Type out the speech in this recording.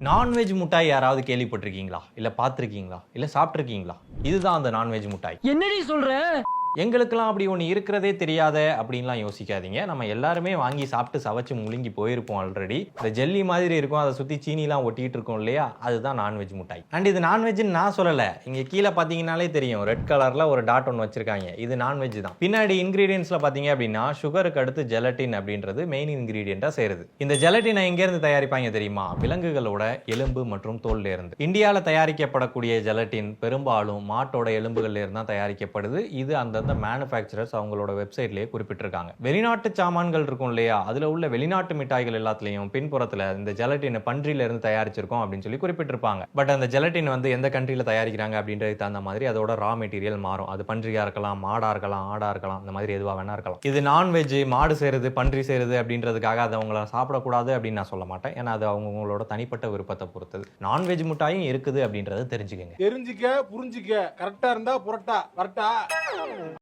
Non veg முட்டாய் யாராவது கேள்விப்பட்டிருக்கீங்களா? இல்ல பார்த்திருக்கீங்களா? இல்ல சாப்பிட்டிருக்கீங்களா? இதுதான் அந்த நான்வெஜ் முட்டாய். என்னடி சொல்ற? எங்களுக்கெல்லாம் அப்படி ஒண்ணு இருக்கிறதே தெரியாத அப்படின்லாம் யோசிக்காதீங்க. நம்ம எல்லாருமே வாங்கி சாப்பிட்டு சவச்சு முழுங்கி போயிருப்போம் ஆல்ரெடி. இந்த ஜெல்லி மாதிரி இருக்கும். அதை சுத்தி சீனிலாம் ஒட்டிட்டு இருக்கோம் இல்லையா? அதுதான் நான்வெஜ் முட்டாய். அண்ட் இது நான்வெஜ்னு நான் சொல்லல. இங்க கீழே பாத்தீங்கன்னாலே தெரியும். ரெட் கலர்ல ஒரு டாட் ஒன்று வச்சிருக்காங்க. இது நான்வெஜ் தான். பின்னாடி இன்கிரீடியன்ஸ்ல பாத்தீங்க அப்படின்னா சுகருக்கு அடுத்து ஜெலட்டின் அப்படின்றது மெயின் இன்கிரீடியன்டா சேருது. இந்த ஜெலட்டினை எங்க இருந்து தயாரிப்பாங்க தெரியுமா? விலங்குகளோட எலும்பு மற்றும் தோல்ல இருந்து. இந்தியாவில் தயாரிக்கப்படக்கூடிய ஜெலட்டின் பெரும்பாலும் மாட்டோட எலும்புகள்ல இருந்து தான் தயாரிக்கப்படுது. இது அந்த மேனுஃபேக்சரர்ஸ் அவங்களோட வெப்சைட்லயே குறிப்பிட்டிருக்காங்க. வெளிநாட்டு சாமான்கள் இருக்கும் இல்லையா, அதுல உள்ள வெளிநாட்டு மிட்டாய்கள் எல்லாத்துலயும் பின்புறத்துல இந்த ஜெலட்டின் பன்றியில இருந்து தயாரிச்சிருக்கோம் அப்படின்னு சொல்லி குறிப்பிட்டிருப்பாங்க. பட் அந்த ஜெலட்டின் வந்து எந்த கண்ட்ரியில தயாரிக்கிறாங்க அப்படின்றது தகுந்த மாதிரி அதோட ரா மெட்டீரியல் மாறும். அது பன்றியா இருக்கலாம், மாடா இருக்கலாம், ஆடா இருக்கலாம், இந்த மாதிரி எதுவா வேணா இருக்கலாம். இது நான்வெஜ், மாடு சேருது, பன்றி சேருது அப்படின்றதுக்காக அதை அவங்கள சாப்பிடக்கூடாது அப்படின்னு நான் சொல்ல மாட்டேன். ஏன்னா அது அவங்களோட தனிப்பட்ட விருப்பத்தை பொறுத்தது. நான்வெஜ் முட்டாயும் இருக்குது அப்படின்றத தெரிஞ்சுக்கங்க. தெரிஞ்சுக்க புரிஞ்சுக்க கரெக்டா இருந்தா புரட்டா கரெக்டா